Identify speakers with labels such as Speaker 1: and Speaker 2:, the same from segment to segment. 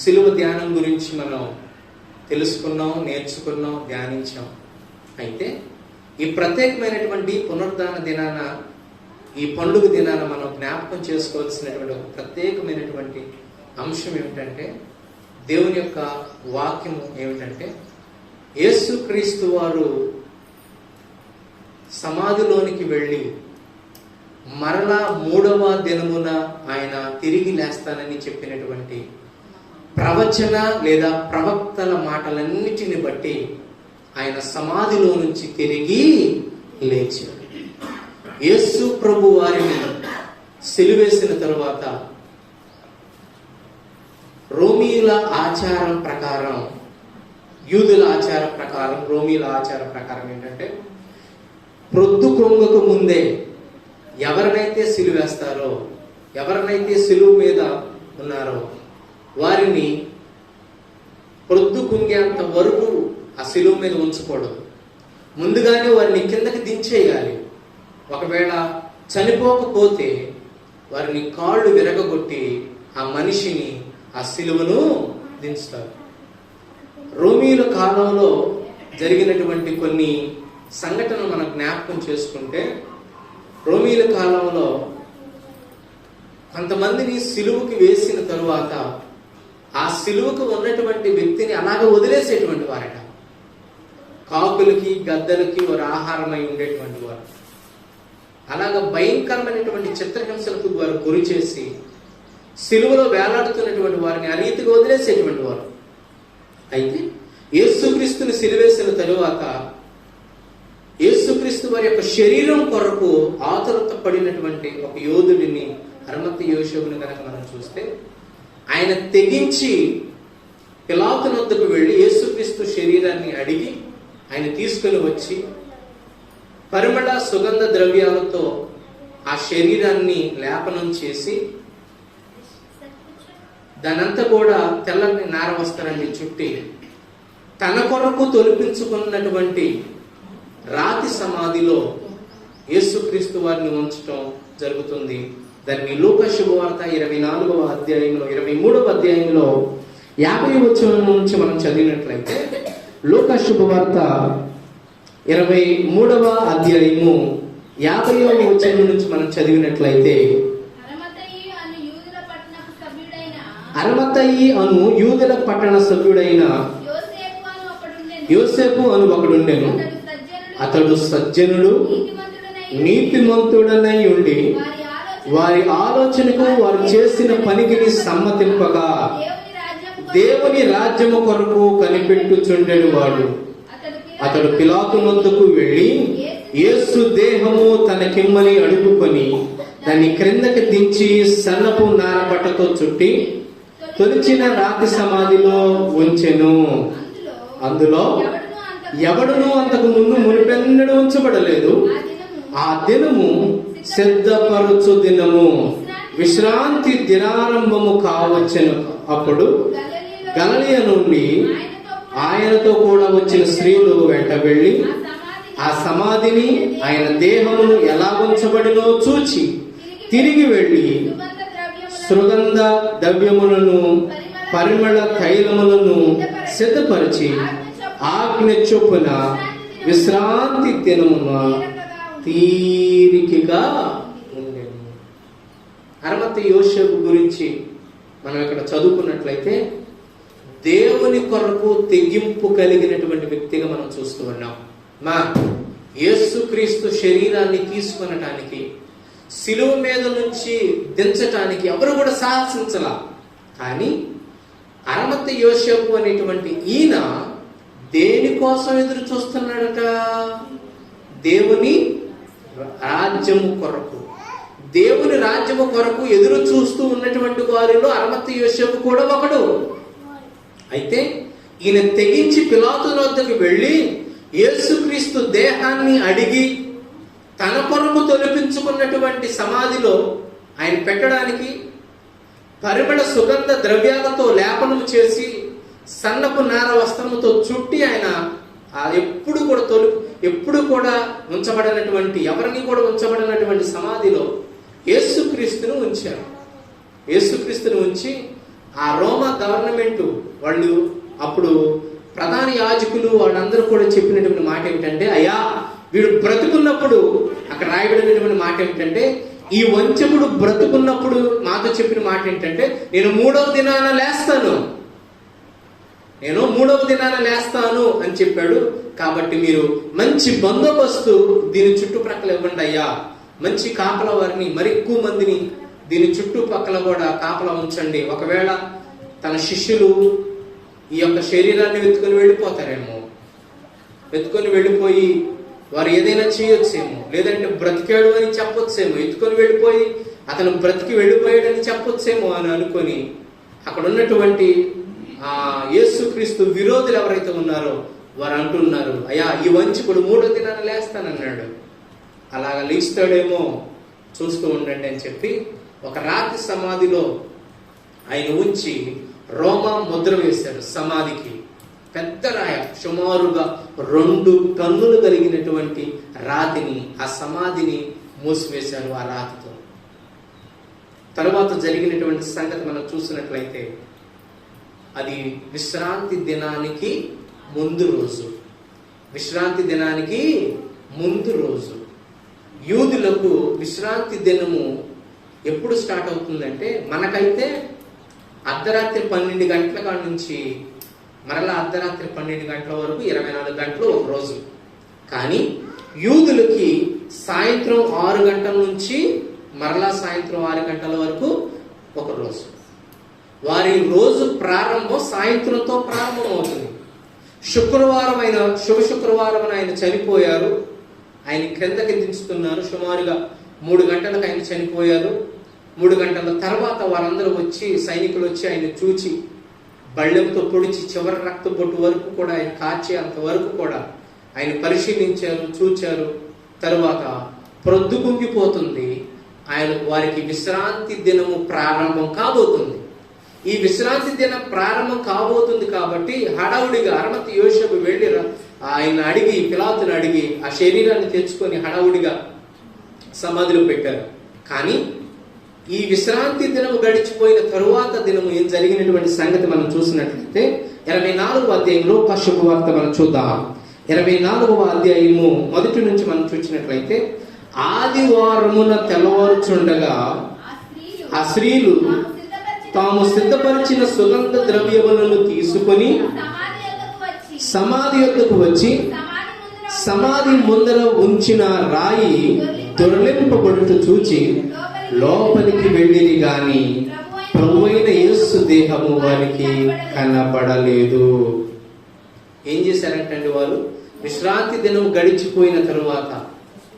Speaker 1: సిలువ ధ్యానం గురించి మనం తెలుసుకున్నాం, నేర్చుకున్నాం, ధ్యానించాం. అయితే ఈ ప్రత్యేకమైనటువంటి పునరుద్ధాన దినాన, ఈ పండుగ దినాన మనం జ్ఞాపకం చేసుకోవాల్సినటువంటి ఒక ప్రత్యేకమైనటువంటి అంశం ఏమిటంటే, దేవుని యొక్క వాక్యం ఏమిటంటే, యేసుక్రీస్తు వారు సమాధిలోనికి వెళ్ళి మరలా 3వ దినమున ఆయన తిరిగి లేస్తానని చెప్పినటువంటి ప్రవచన లేదా ప్రవక్తల మాటలన్నిటిని బట్టి ఆయన సమాధిలో నుంచి తిరిగి లేచాడు. యేసు ప్రభు వారిని సిలువేసిన తరువాత రోమీల ఆచారం ప్రకారం, యూదుల ఆచార ప్రకారం, రోమీల ఆచార ప్రకారం ఏంటంటే, ప్రొద్దు కొంగకు ముందే ఎవరినైతే సిలువేస్తారో, ఎవరినైతే సిలువు మీద ఉన్నారో వారిని ప్రొద్దు కుంగేంత వరకు ఆ సిలువు మీద ఉంచకూడదు. ముందుగానే వారిని కిందకి దించేయాలి. ఒకవేళ చనిపోకపోతే వారిని కాళ్ళు విరగగొట్టి ఆ మనిషిని ఆ సిలువను దించుతారు. రోమీల కాలంలో జరిగినటువంటి కొన్ని సంఘటనలు మనం జ్ఞాపకం చేసుకుంటే, రోమీల కాలంలో కొంతమందిని సిలువుకి వేసిన తరువాత ఆ సిలువకు ఉన్నటువంటి వ్యక్తిని అలాగ వదిలేసేటువంటి వారట. కాకులకి, గద్దలకి వారు ఆహారమై ఉండేటువంటి వారు. అలాగ భయంకరమైనటువంటి చిత్రహింసలకు వారు గురి చేసి సిలువలో వేలాడుతున్నటువంటి వారిని ఆ రీతిగా వదిలేసేటువంటి వారు. అయితే యేసుక్రీస్తుని సిలువేసిన తరువాత యేసుక్రీస్తు వారి యొక్క శరీరం కొరకు ఆతురత పడినటువంటి ఒక యోధుడిని, అరిమతయి యోసేపుని కనుక మనం చూస్తే, ఆయన తెగించి పిలాతు వద్దకు వెళ్ళి యేసుక్రీస్తు శరీరాన్ని అడిగి ఆయన తీసుకుని వచ్చి పరిమళ సుగంధ ద్రవ్యాలతో ఆ శరీరాన్ని లేపనం చేసి దానంతా కూడా తెల్లని నార వస్త్రాన్ని చుట్టి తన కొరకు తొలిపించుకున్నటువంటి రాతి సమాధిలో యేసుక్రీస్తు వారిని ఉంచడం జరుగుతుంది. దాన్ని లూకా శుభవార్త 24వ అధ్యాయంలో 23వ అధ్యాయంలో 50వ వచనం నుంచి మనం చదివినట్లయితే, లూకా శుభవార్త 23వ అధ్యాయము 50వ వచనం నుంచి మనం చదివినట్లయితే, అరిమతయి అను యూదుల పట్టణ సభ్యుడైన యోసేపు అను ఒకడుండెను. అతడు సజ్జనుడు, నీతిమంతుడనై ఉండి వారి ఆలోచనకు వారు చేసిన పనికి సమ్మతింపగా దేవుని రాజ్యము కొరకు కనిపెట్టుచుండెను వాడు. అతడు పిలాతు వద్దకు వెళ్ళి యేసు దేహము తనకిమ్మని అడుగుకొని దాన్ని క్రిందకి దించి సన్నపు నారబట్టతో చుట్టి తొలిచిన రాతి సమాధిలో ఉంచెను. అందులో ఎవడునూ అంతకు ముందు మునిపెన్నడూ ఉంచబడలేదు. ఆ దినము సిద్ధపరచు దినము, విశ్రాంతి దినారంభము కావచ్చెను. అప్పుడు గలిలయ నుండి ఆయనతో కూడా వచ్చిన స్త్రీలు వెంట వెళ్ళి ఆ సమాధిని, ఆయన దేహమును ఎలా ఉంచబడినో చూచి తిరిగి వెళ్ళి సుగంధ ద్రవ్యములను, పరిమళ తైలములను సిద్ధపరిచి ఆజ్ఞ చొప్పున విశ్రాంతి దినమున తీరికగా ఉండెను. అరిమతయి యోసేపు గురించి మనం ఇక్కడ చదువుకున్నట్లయితే దేవుని కొరకు తెగింపు కలిగినటువంటి వ్యక్తిగా మనం చూస్తూ ఉన్నాం. మా యేసుక్రీస్తు శరీరాన్ని తీసుకొనటానికి, సిలువ మీద నుంచి దించటానికి ఎవరు కూడా సాహసించలా. కానీ అరిమతయి యోసేపు అనేటువంటి ఈయన దేనికోసం ఎదురు చూస్తున్నాడట? దేవుని రాజ్యము కొరకు. దేవుని రాజ్యము కొరకు ఎదురు చూస్తూ ఉన్నటువంటి వారిలో అరిమతయి యోసేపు కూడా ఒకడు. అయితే ఈయన తెగించి పిలాతు వద్దకు వెళ్ళి యేసుక్రీస్తు దేహాన్ని అడిగి తన కొరకు తొలిపించుకున్నటువంటి సమాధిలో ఆయన పెట్టడానికి పరిమళ సుగంధ ద్రవ్యాలతో లేపనం చేసి సన్నపు నార వస్త్రముతో చుట్టి ఆయన ఎప్పుడు కూడా ఉంచబడినటువంటి, ఎవరిని కూడా ఉంచబడినటువంటి సమాధిలో యేసుక్రీస్తును ఉంచారు. యేసుక్రీస్తును ఉంచి ఆ రోమా గవర్నమెంట్ వాళ్ళు అప్పుడు ప్రధాన యాజకులు వాళ్ళందరూ కూడా చెప్పినటువంటి మాట ఏమిటంటే, అయ్యా వీడు బ్రతుకున్నప్పుడు, అక్కడ రాయబడినటువంటి మాట ఏమిటంటే, ఈ వంచకుడు బ్రతుకున్నప్పుడు మాతో చెప్పిన మాట ఏంటంటే, నేను మూడవ దినాన లేస్తాను అని చెప్పాడు. కాబట్టి మీరు మంచి బందోబస్తు దీని చుట్టుప్రక్కల ఇవ్వండి అయ్యా, మంచి కాపల వారిని, మరి ఎక్కువ మందిని దీని చుట్టుపక్కల కూడా కాపలా ఉంచండి. ఒకవేళ తన శిష్యులు ఈ యొక్క శరీరాన్ని వెతుకొని వెళ్ళిపోయి వారు ఏదైనా చేయొచ్చేమో, లేదంటే బ్రతికాడు అని చెప్పొచ్చేమో, ఎత్తుకొని వెళ్ళిపోయి అతను బ్రతికి వెళ్ళిపోయాడని చెప్పొచ్చేమో అని అనుకొని అక్కడ ఉన్నటువంటి యేసుక్రీస్తు విరోధులు ఎవరైతే ఉన్నారో వారు అంటున్నారు, అయ్యా ఈ వంచకుడు 3వ దినాన లేస్తానన్నాడు, అలాగా లేస్తాడేమో చూస్తూ ఉండండి అని చెప్పి ఒక రాతి సమాధిలో ఆయన ఉంచి రోమా ముద్ర వేశారు. సమాధికి పెద్ద రాయ, సుమారుగా 2 కన్నులు కలిగినటువంటి రాతిని, ఆ సమాధిని మూసివేశారు ఆ రాతితో. తరువాత జరిగినటువంటి సంగతి మనం చూసినట్లయితే, అది విశ్రాంతి దినానికి ముందు రోజు. యూదులకు విశ్రాంతి దినము ఎప్పుడు స్టార్ట్ అవుతుందంటే, మనకైతే అర్ధరాత్రి 12 గంటల కాడ నుంచి మరలా అర్ధరాత్రి 12 గంటల వరకు 24 గంటలు ఒక రోజు. కానీ యూదులకి సాయంత్రం 6 గంటల నుంచి మరలా సాయంత్రం 6 గంటల వరకు ఒక రోజు. వారి రోజు ప్రారంభం సాయంత్రంతో ప్రారంభం అవుతుంది. శుభ శుక్రవారం ఆయన చనిపోయారు. ఆయన క్రిందకి దించుతున్నారు. సుమారుగా 3 గంటలకు ఆయన చనిపోయారు. 3 గంటల తర్వాత వారందరూ వచ్చి, సైనికులు వచ్చి ఆయన చూచి బళ్ళెంతో పొడిచి చివరి రక్త బొట్టు వరకు కూడా ఆయన కాచే అంతవరకు కూడా ఆయన పరిశీలించారు, చూచారు. తరువాత ప్రొద్దు కుంగిపోతుంది. వారికి విశ్రాంతి దినము ప్రారంభం కాబోతుంది. ఈ విశ్రాంతి దినం ప్రారంభం కాబోతుంది కాబట్టి హడావుడిగా అరమతి యోసేపు వెళ్ళి ఆయన అడిగి, పిలాతుని అడిగి ఆ శరీరాన్ని తెచ్చుకొని హడావుడిగా సమాధిలో పెట్టారు. కానీ ఈ విశ్రాంతి దినము గడిచిపోయిన తరువాత దినము ఏం జరిగినటువంటి సంగతి మనం చూసినట్లయితే 24వ అధ్యాయంలో శుభవార్త మనం చూద్దాం. 24వ అధ్యాయము మొదటి నుంచి మనం చూసినట్లయితే, ఆదివారమున తెల్లవారుచుండగా ఆ స్త్రీలు తాము సిద్ధపరిచిన సుగంధ ద్రవ్యములను తీసుకొని సమాధి యొద్దకు వచ్చి సమాధి ముందర ఉంచిన రాయి దొరలింపబడుట చూచి లోపలికి వెళ్ళిరి గాని ప్రభువైన యేసు దేహము వారికి కనబడలేదు. ఏం చేశారంటే వారు విశ్రాంతి దినం గడిచిపోయిన తరువాత,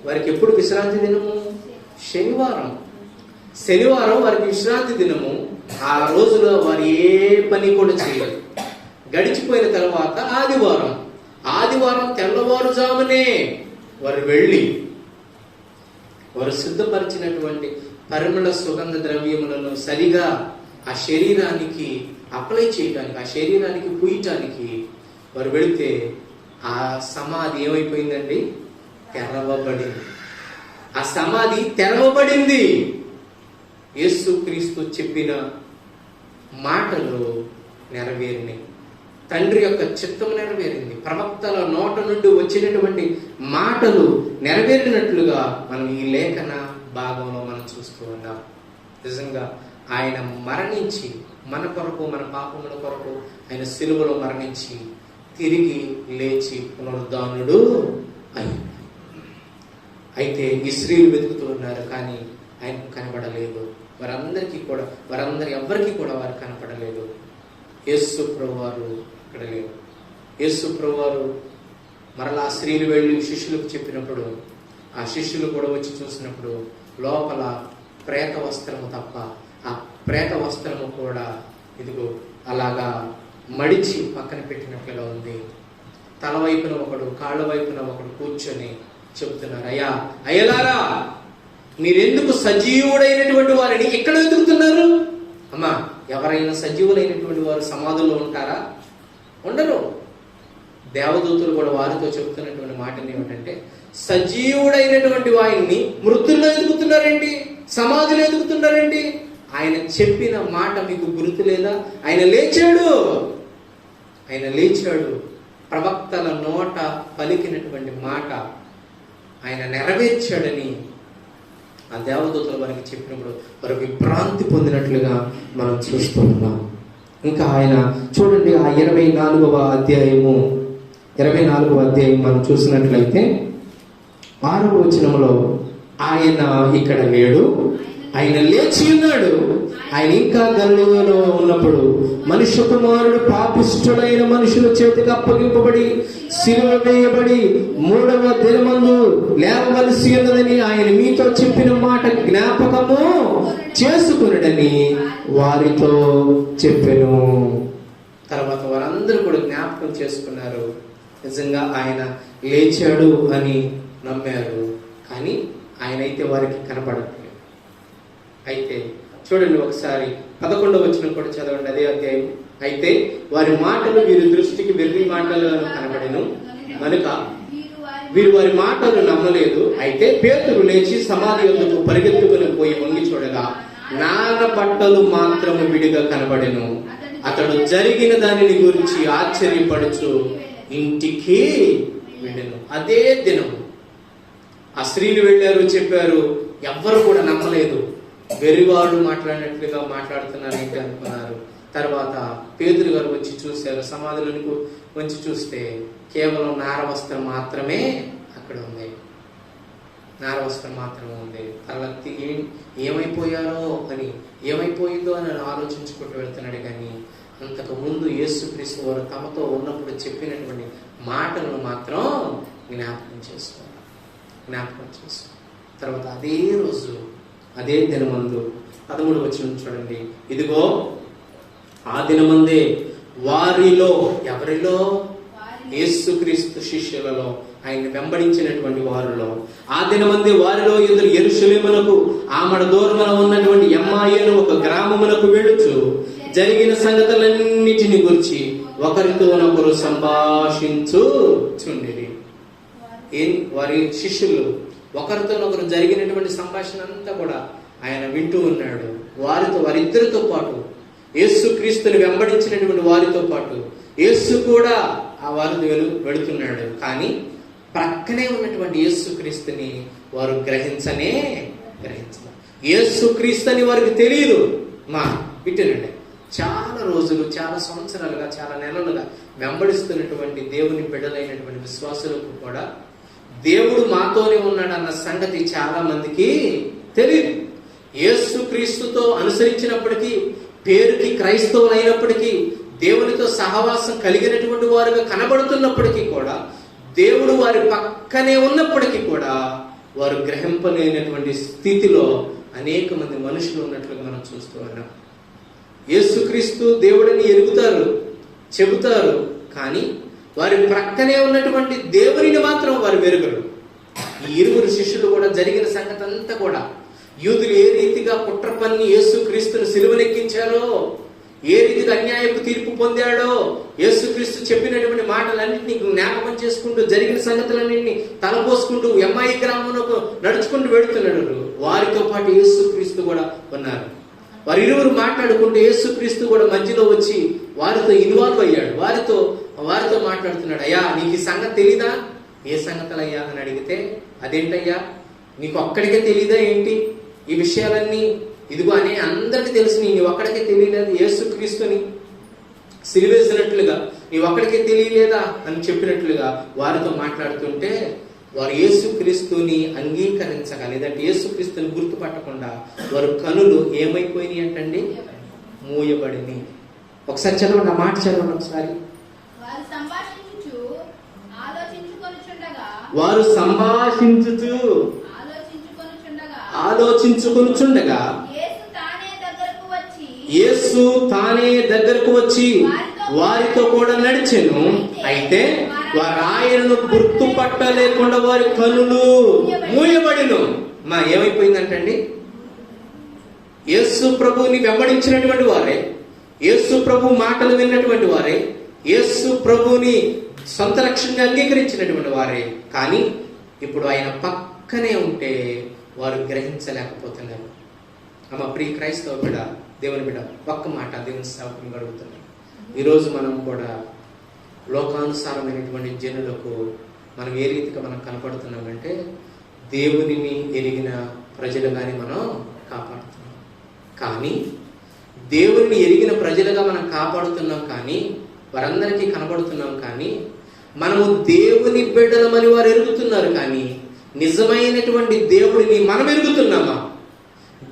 Speaker 1: వారికి ఎప్పుడు విశ్రాంతి దినము? శనివారం వారికి విశ్రాంతి దినము. ఆ రోజులో వారు ఏ పని కూడా చేయలేదు. గడిచిపోయిన తర్వాత ఆదివారం తెల్లవారుజామునే వారు వెళ్ళి వారు సిద్ధపరిచినటువంటి పరిమళ సుగంధ ద్రవ్యములను సరిగా ఆ శరీరానికి అప్లై చేయడానికి, ఆ శరీరానికి పూయటానికి వారు వెళితే ఆ సమాధి ఏమైపోయిందండి? తెరవబడింది. ఆ సమాధి తెరవబడింది. యేసుక్రీస్తు చెప్పిన మాటలు నెరవేరినాయి. తండ్రి యొక్క చిత్తం నెరవేరింది. ప్రవక్తల నోట నుండి వచ్చినటువంటి మాటలు నెరవేరినట్లుగా మనం ఈ లేఖన భాగంలో మనం చూస్తూ ఉన్నాం. నిజంగా ఆయన మరణించి మన కొరకు, మన పాపముల కొరకు ఆయన సిలువలో మరణించి తిరిగి లేచి పునరుద్ధానుడు అయ్యాడు. అయితే ఈ స్త్రీలు వెతుకుతూ ఉన్నారు, కానీ ఆయనకు కనబడలేదు. ఎవరికి కూడా వారు కనపడలేదు. యేసు ప్రభువారు అక్కడ లేరు. యేసు ప్రభువారు మరలా స్త్రీలు వెళ్ళి శిష్యులకు చెప్పినప్పుడు, ఆ శిష్యులు కూడా వచ్చి చూసినప్పుడు లోపల ప్రేత వస్త్రము తప్ప ఆ ప్రేత వస్త్రము కూడా ఇదిగో అలాగా మడిచి పక్కన పెట్టినట్లుగా ఉంది. తల వైపున ఒకడు, కాళ్ళ వైపున ఒకడు కూర్చొని చెబుతున్నారు, అయ్యలారా మీరెందుకు సజీవుడైనటువంటి వారిని ఇక్కడ వెతుకుతున్నారు? అమ్మా, ఎవరైనా సజీవులైనటువంటి వారు సమాధుల్లో ఉంటారా? ఉండరు. దేవదూతులు కూడా వారితో చెబుతున్నటువంటి మాట ఏమిటంటే, సజీవుడైనటువంటి వారిని మృతుల్లో ఎదుగుతున్నారేంటి, సమాధిలో ఎదుగుతున్నారేంటి? ఆయన చెప్పిన మాట మీకు గుర్తు లేదా? ఆయన లేచాడు, ఆయన లేచాడు. ప్రవక్తల నోట పలికినటువంటి మాట ఆయన నెరవేర్చాడని ఆ దేవదూతలు వారికి చెప్పినప్పుడు వారు విభ్రాంతి పొందినట్లుగా మనం చూస్తూ ఉన్నాం. ఇంకా ఆయన చూడండి, ఆ 24వ అధ్యాయం మనం చూసినట్లయితే 6వ వచనంలో ఆయన ఇక్కడ లేడు, ఆయన లేచి ఉన్నాడు. ఆయన ఇంకా గలిలయలో ఉన్నప్పుడు మనుష్య కుమారుడు పాపిష్ఠుడైన మనుషుల చేతికి అప్పగింపబడి సిలువ వేయబడి 3వ దినమందు లేవవలసి ఉన్నదని ఆయన మీతో చెప్పిన మాట జ్ఞాపకము చేసుకునడని వారితో చెప్పెను. తర్వాత వారందరూ కూడా జ్ఞాపకం చేసుకున్నారు. నిజంగా ఆయన లేచాడు అని నమ్మారు. కానీ ఆయన అయితే వారికి కనపడట్లేదు. అయితే చూడండి, ఒకసారి 11వ వచనం కూడా చదవండి, అదే అధ్యాయం. అయితే వారి మాటలు వీరి దృష్టికి వెర్రి మాటలు కనబడెను కనుక వీరు వారి మాటలు నమ్మలేదు. అయితే పేతురు లేచి సమాధి వద్దకు పరిగెత్తుకుని పోయి వంగి చూడగా నార బట్టలు మాత్రము విడిగా కనబడెను. అతడు జరిగిన దానిని గురించి ఆశ్చర్యపడుచు ఇంటికి వెళ్ళెను. అదే దినం ఆ స్త్రీలు వెళ్ళారు, చెప్పారు. ఎవ్వరు కూడా నమ్మలేదు. వెర్రివాళ్ళు మాట్లాడినట్లుగా మాట్లాడుతున్నారు ఏంటి అనుకున్నారు. తర్వాత పేతురు గారు వచ్చి చూశారు. సమాధులకు వచ్చి చూస్తే కేవలం నారవస్త్రం మాత్రమే అక్కడ ఉంది. నారవస్త్రం మాత్రమే ఉంది. తర్వాత ఏమైపోయారో అని, ఏమైపోయిందో అని ఆలోచించుకుంటూ వెళ్తున్నాడు. కానీ అంతకు ముందు యేసుక్రీస్తు వారు తమతో ఉన్నప్పుడు చెప్పినటువంటి మాటలను మాత్రం జ్ఞాపకం చేసుకోవాలి. తర్వాత అదే రోజు అదే దినమందు 13వ వచనం చూడండి. ఇదిగో ఆ దినమందే వారిలో, ఎవరిలో? యేసుక్రీస్తు శిష్యులలో, ఆయన వెంబడించినటువంటి వారిలో, ఆ దినమందే వారిలో ఇద్దరు యెరూషలేమునకు ఆమడ దూరమున ఉన్నటువంటి ఎమ్మాయేను ఒక గ్రామమునకు వెళ్ళుచు జరిగిన సంగతులన్నిటిని గురించి ఒకరితోనొకరు సంభాషించుచుండిరి. వారి శిష్యులు ఒకరితోనొకరు జరిగినటువంటి సంభాషణ అంతా కూడా ఆయన వింటూ ఉన్నాడు. వారిద్దరితో పాటు యేసుక్రీస్తుని వెంబడించినటువంటి వారితో పాటు యేసు కూడా ఆ వారితో వెళుతున్నాడు. కానీ ప్రక్కనే ఉన్నటువంటి యేసుక్రీస్తుని వారు గ్రహించరు. యేసుక్రీస్తు అని వారికి తెలియదు. వింటున్నాడు. చాలా రోజులు, చాలా సంవత్సరాలుగా, చాలా నెలలుగా వెంబడిస్తున్నటువంటి దేవుని బిడ్డలైనటువంటి విశ్వాసులకు కూడా దేవుడు మాతోనే ఉన్నాడన్న సంగతి చాలా మందికి తెలియదు. యేసుక్రీస్తుతో అనుసరించినప్పటికీ, పేరుకి క్రైస్తవులు అయినప్పటికీ, దేవునితో సహవాసం కలిగినటువంటి వారుగా కనబడుతున్నప్పటికీ కూడా, దేవుడు వారి పక్కనే ఉన్నప్పటికీ కూడా వారు గ్రహింపలేనటువంటి స్థితిలో అనేక మంది మనుషులు ఉన్నట్లుగా మనం చూస్తూ ఉన్నాం. యేసుక్రీస్తు దేవుడిని ఎరుగుతారు, చెబుతారు, కానీ వారి ప్రక్కనే ఉన్నటువంటి దేవునిని మాత్రం వారు వెరుగరు. ఈ ఇరువురు శిష్యులు కూడా జరిగిన సంగతి అంతా కూడా, యూదులు ఏ రీతిగా కుట్ర పన్ని యేసుక్రీస్తును సిలువనెక్కించారో, ఏ రీతిగా అన్యాయపు తీర్పు పొందాడో, యేసుక్రీస్తు చెప్పినటువంటి మాటలన్నింటినీ జ్ఞాపకం చేసుకుంటూ, జరిగిన సంగతులన్నింటినీ తలపోసుకుంటూ ఎమ్మాయి గ్రామంలో నడుచుకుంటూ వెళుతున్నాడు. వారితో పాటు యేసుక్రీస్తు కూడా ఉన్నారు. వారి ఇరువురు మాట్లాడుకుంటూ యేసుక్రీస్తు కూడా మధ్యలో వచ్చి వారితో ఇన్వాల్వ్ అయ్యాడు. వారితో మాట్లాడుతున్నాడు. అయ్యా, నీకు ఈ సంగతి తెలీదా? ఏ సంగతులయ్యా అని అడిగితే, అదేంటయ్యా, నీకు ఒక్కడికే తెలీదా ఏంటి ఈ విషయాలన్నీ? ఇదిగో అనే అందరికీ తెలుసు, నీ ఒక్కడికే తెలియలేదు యేసుక్రీస్తుని సిలువేసినట్లుగా, నీ ఒక్కడికే తెలియలేదా అని చెప్పినట్లుగా వారితో మాట్లాడుతుంటే, వారు యేసుక్రీస్తుని అంగీకరించక, లేదంటే యేసుక్రీస్తుని గుర్తుపట్టకుండా వారు కనులు ఏమైపోయినాయి అంటండి? మూయబడిని. ఒకసారి చదవండి, ఆ మాట చదవండి ఒకసారి. వారు సంభాషించుచు ఆలోచించుకొనుచుండగా యేసు తానే దగ్గరకు వచ్చి వారితో కూడా నడిచెను. అయితే వారు ఆయనను గుర్తుపట్టలేకుండా వారి కనులు మూయబడిను. ఏమైపోయిందంటండి? యేసు ప్రభువుని వెంబడించినటువంటి వారే, యేసు ప్రభు మాటలు విన్నటువంటి వారే, యేసు ప్రభువుని సొంత లక్ష్యంగా అంగీకరించినటువంటి వారే, కానీ ఇప్పుడు ఆయన పక్కనే ఉంటే వారు గ్రహించలేకపోతున్నారు. అమ్మ ప్రియ క్రైస్తవ బిడ్డ, దేవుని బిడ్డ, ఒక్క మాట దేవుని సేవకుని అడుగుతున్నాను. ఈరోజు మనం కూడా లోకానుసారమైనటువంటి జనులకు మనం ఏ రీతిగా మనం కనపడుతున్నామంటే దేవునిని ఎరిగిన ప్రజలుగానే మనం కాపాడుతున్నాం. కానీ దేవునిని ఎరిగిన ప్రజలుగా మనం కాపాడుతున్నాం, కానీ వారందరికీ కనబడుతున్నాం, కానీ మనము దేవుని బిడ్డలమని వారు ఎరుగుతున్నారు. కానీ నిజమైనటువంటి దేవుడిని మనం ఎరుగుతున్నామా?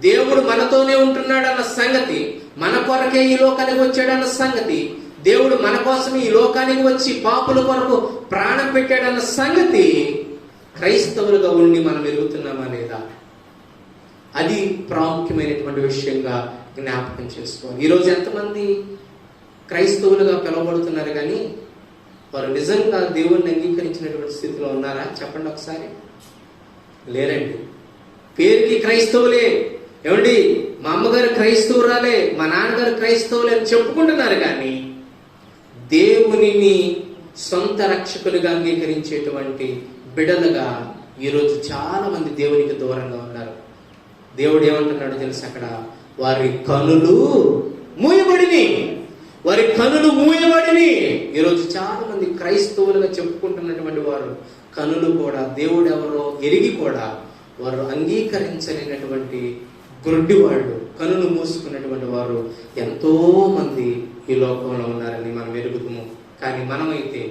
Speaker 1: దేవుడు మనతోనే ఉంటున్నాడన్న సంగతి, మన కొరకే ఈ లోకానికి వచ్చాడన్న సంగతి, దేవుడు మన కోసం ఈ లోకానికి వచ్చి పాపుల కొరకు ప్రాణం పెట్టాడన్న సంగతి క్రైస్తవులుగా ఉండి మనం ఎరుగుతున్నామా లేదా? అది ప్రాముఖ్యమైనటువంటి విషయంగా జ్ఞాపకం చేసుకోవాలి. ఈరోజు ఎంతమంది క్రైస్తవులుగా పిలువబడుతున్నారు, కానీ వారు నిజంగా దేవుణ్ణి అంగీకరించినటువంటి స్థితిలో ఉన్నారా? చెప్పండి ఒకసారి. లేరండి. పేరుకి క్రైస్తవులే. ఏమండి, మా అమ్మగారు క్రైస్తవురాలే, మా నాన్నగారు క్రైస్తవులే అని చెప్పుకుంటున్నారు, కానీ దేవునిని సొంత రక్షకులుగా అంగీకరించేటువంటి బిడలుగా ఈరోజు చాలా మంది దేవునికి దూరంగా ఉన్నారు. దేవుడు ఏమంటున్నాడు తెలుసు? అక్కడ వారి కనులు మూయబడిని, వారి కనులు మూయబడిని. ఈరోజు చాలా మంది క్రైస్తవులుగా చెప్పుకుంటున్నటువంటి వారు కనులు కూడా దేవుడు ఎవరో ఎరిగి కూడా వారు అంగీకరించలేనటువంటి గుడ్డి వాళ్ళు, కనులు మూసుకున్నటువంటి వారు ఎంతో మంది ఈ లోకంలో ఉన్నారని మనం ఎరుగుతాము. కానీ మనమైతే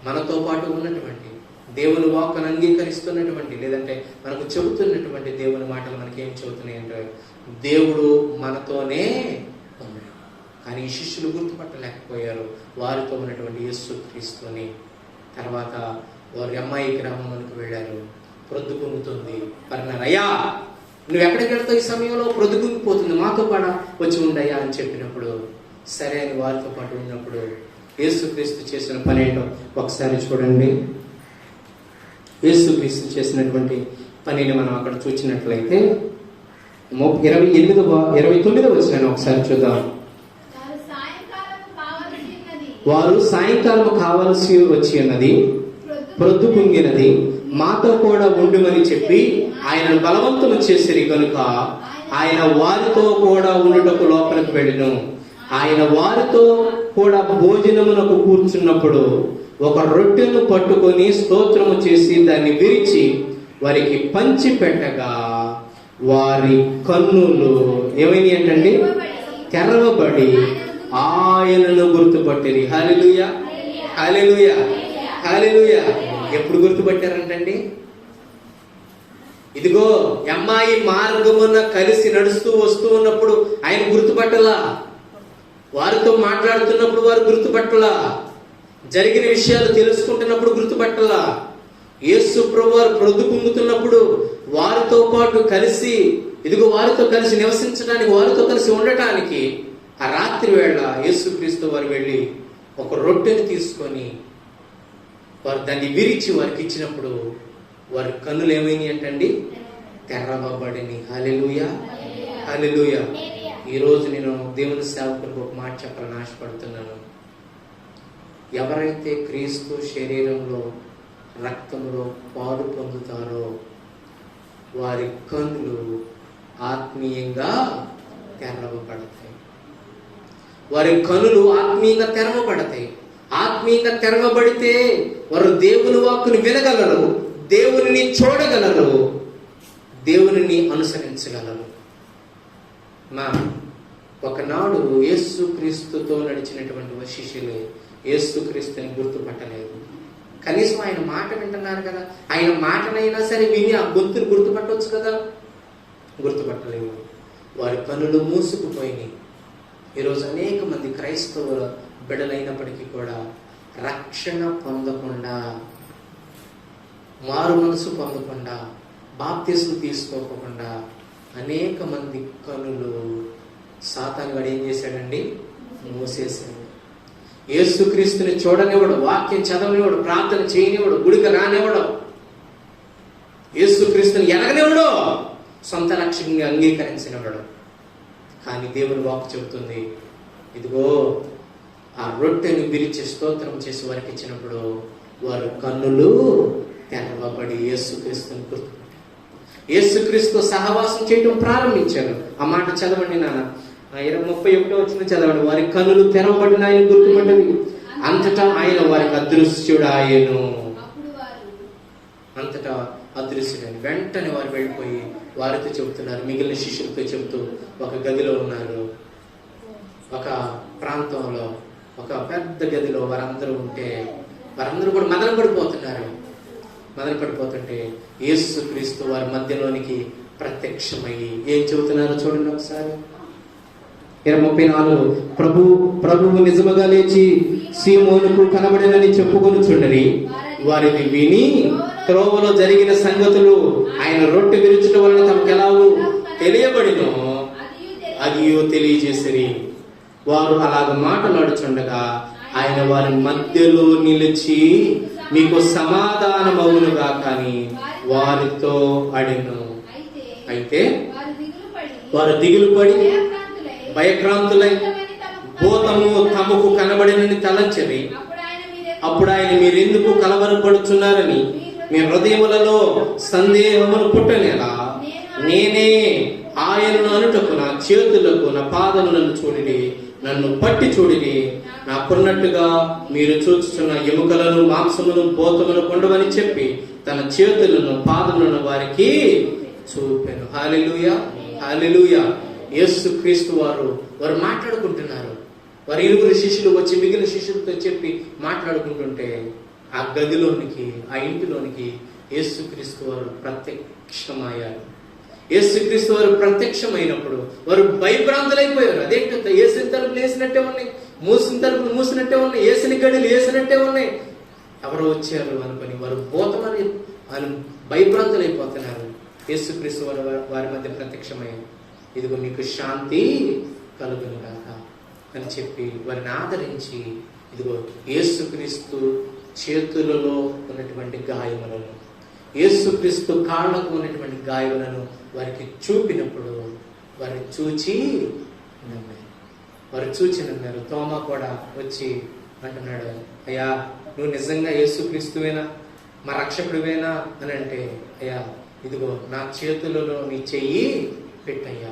Speaker 1: మనతో పాటు ఉన్నటువంటి దేవుని వాక్కును అంగీకరిస్తున్నటువంటి, లేదంటే మనకు చెబుతున్నటువంటి దేవుని మాటలు మనకి ఏం చెబుతున్నాయి అంటే దేవుడు మనతోనే ఉన్నాడు. కానీ ఈ శిష్యులు గుర్తుపట్టలేకపోయారు వారితో ఉన్నటువంటి యేసుక్రీస్తుని. తర్వాత వారి అమ్మాయి గ్రామంలోకి వెళ్ళారు. ప్రొద్దు పొంగుతుంది. అయ్యా, నువ్వు ఎక్కడికి వెళ్తావు? ఈ సమయంలో ప్రొద్దు పొంగిపోతుంది, మాతో పాటు వచ్చి ఉండయ్యా అని చెప్పినప్పుడు సరే అని వారితో పాటు ఉన్నప్పుడు యేసుక్రీస్తు చేసిన పని ఏంటో ఒకసారి చూడండి. యేసుక్రీస్తు చేసినటువంటి పనిని మనం అక్కడ చూసినట్లయితే 29వ వచనాన్ని ఒకసారి చూద్దాం. వారు సాయంకాలం కావలసి వచ్చి ఉన్నది, ప్రొద్దు పొంగినది, మాతో కూడా ఉండుమని చెప్పి ఆయనను బలవంతము చేసిరి కనుక ఆయన వారితో కూడా ఉండుటకు లోపలికి వెళ్ళెను. ఆయన వారితో కూడా భోజనమునకు కూర్చున్నప్పుడు ఒక రొట్టెను పట్టుకొని స్తోత్రము చేసి దాన్ని విరిచి వారికి పంచి పెట్టగా వారి కన్నులు ఏమైంది ఏంటండి? తెరవబడి ఆయనను గుర్తుపట్టిరి. హల్లెలూయా, హల్లెలూయా, హల్లెలూయా. ఎప్పుడు గుర్తుపట్టారంటండి? ఇదిగో అమ్మాయి మార్గమున కలిసి నడుస్తూ వస్తూ ఉన్నప్పుడు ఆయన గుర్తుపట్టలా, వారితో మాట్లాడుతున్నప్పుడు వారు గుర్తుపట్టలా, జరిగిన విషయాలు తెలుసుకుంటున్నప్పుడు గుర్తుపట్టలా. యేసు ప్రభువు వారు ప్రొద్దు పొంగుతున్నప్పుడు వారితో పాటు కలిసి, ఇదిగో వారితో కలిసి నివసించడానికి, వారితో కలిసి ఉండటానికి ఆ రాత్రి వేళ యేసుక్రీస్తు వారు వెళ్ళి ఒక రొట్టెని తీసుకొని వారు దాన్ని విరిచి వారికి ఇచ్చినప్పుడు వారి కన్నులు ఏమైనాయి అంటండి? తెరవబడిని. హల్లెలూయా, హల్లెలూయా. ఈరోజు నేను దేవుని సేవకులకు ఒక మాట చెప్పాలని ఆశపడుతున్నాను. ఎవరైతే క్రీస్తు శరీరంలో రక్తంలో పాలు పొందుతారో వారి కన్నులు ఆత్మీయంగా తెరవబడతాయి. వారి కనులు ఆత్మీయంగా తెరవబడతాయి. ఆత్మీయంగా తెరవబడితే వారు దేవుని వాక్కును వినగలరు, దేవునిని చూడగలరు, దేవునిని అనుసరించగలరు. ఒకనాడు యేసుక్రీస్తుతో నడిచినటువంటి శిష్యులు యేసుక్రీస్తుని గుర్తుపట్టలేదు. కనీసం ఆయన మాట వింటున్నారు కదా, ఆయన మాటనైనా సరే విని ఆ గొంతుని గుర్తుపట్టవచ్చు కదా, గుర్తుపట్టలేవు. వారి కనులు మూసుకుపోయినాయి. ఈరోజు అనేక మంది క్రైస్తవ బిడ్డలైనప్పటికీ కూడా రక్షణ పొందకుండా, మారు మనసు పొందకుండా, బాప్తిసం తీసుకోకుండా అనేక మంది కనులు సాతానుగాడు ఏం చేశాడండి? మూసేశాడు. యేసుక్రీస్తుని చూడనివ్వడు, వాక్యం చదవనివ్వడు, ప్రార్థన చేయనివ్వడు, గుడికి రానివ్వడు, యేసుక్రీస్తుని ఎరగనివ్వడు, సొంత రక్షణగా అంగీకరించినవాడు. కానీ దేవుని వాక్కు చెబుతుంది, ఇదిగో ఆ రొట్టెను విరిచి స్తోత్రం చేసి వారికి ఇచ్చినప్పుడు వారు కన్నులు తెరవబడి యేసుక్రీస్తుని గుర్తుపట్టారు. యేసుక్రీస్తు సహవాసం చేయటం ప్రారంభించారు. ఆ మాట చదవండి నాన్న, 31 వచనం చదవండి. వారి కన్నులు తెరవబడిన ఆయన గుర్తుపడ్డవి, అంతటా ఆయన వారికి అదృశ్యుడాయను. అంతటా అదృశ్యుడని వెంటనే వారు వెళ్ళిపోయి వారితో చెబుతున్నారు, మిగిలిన శిష్యులతో చెబుతూ, ఒక గదిలో ఉన్నారు, ఒక ప్రాంతంలో ఒక పెద్ద గదిలో వారందరూ ఉంటే వారందరూ కూడా మదన పడిపోతుంటే యేసుక్రీస్తు వారి మధ్యలోనికి ప్రత్యక్షమయ్యి ఏం చెబుతున్నారో చూడండి ఒకసారి. 34 ప్రభువు నిజముగా లేచి సీమోనుకు కనబడినని చెప్పుకొనుచుండని వారిని విని త్రోవలో జరిగిన సంగతులు ఆయన రొట్టె విరుచుట వలన తమకు ఎలాగూ తెలియబడినో అది తెలియజేసిరి. వారు అలాగ మాట్లాడుచుండగా ఆయన వారి మధ్యలో నిలిచి మీకు సమాధానమవునుగా కానీ వారితో అడిను. అయితే వారు దిగులు పడి భయక్రాంతులై భూతము తమకు కనబడినని తలంచని, అప్పుడు ఆయన మీరెందుకు కలవరపడుచున్నారని మీ హృదయములలో సందేహమును పుట్టనేలా నేనే ఆయనను అనుటకు నా చేతులకు నా పాదములను చూడిడి, నన్ను పట్టి చూడిడి, నాకున్నట్టుగా మీరు చూస్తున్న ఎముకలను మాంసమును భూతమును కొండవని చెప్పి తన చేతులను పాదములను వారికి చూపెను. హల్లెలూయా, హల్లెలూయా. యేసుక్రీస్తు వారు మాట్లాడుకుంటున్నారు. వారు 2 శిష్యులు వచ్చి మిగిలిన శిష్యులతో చెప్పి మాట్లాడుకుంటుంటే ఆ గదిలోనికి, ఆ ఇంటిలోనికి యేసుక్రీస్తు వారు ప్రత్యక్షమయ్యారు. యేసుక్రీస్తు వారు ప్రత్యక్షమైనప్పుడు వారు భయభ్రాంతులైపోయారు. అదేంటో ఏసిన తలుపులు వేసినట్టే ఉన్నాయి, మూసిన తలుపులు మూసినట్టే ఉన్నాయి, ఏసిన గడిలు వేసినట్టే ఉన్నాయి. ఎవరో వచ్చారు అనుకుని వారు భూతమని భయభ్రాంతులైపోతున్నారు. యేసుక్రీస్తు వారి మధ్య ప్రత్యక్షమయ్యారు. ఇదిగో మీకు శాంతి కలుగును గాక అని చెప్పి వారిని ఆదరించి, ఇదిగో యేసుక్రీస్తు చేతులలో ఉన్నటువంటి గాయములను, యేసుక్రీస్తు కాళ్ళకు ఉన్నటువంటి గాయములను వారికి చూపినప్పుడు వారు చూచి నమ్మారు. తోమా కూడా వచ్చి అంటున్నాడు, అయ్యా నువ్వు నిజంగా యేసుక్రీస్తువేనా, మా రక్షకుడివేనా అని అంటే, అయ్యా ఇదిగో నా చేతులలో నీ చెయ్యి పెట్టయ్యా,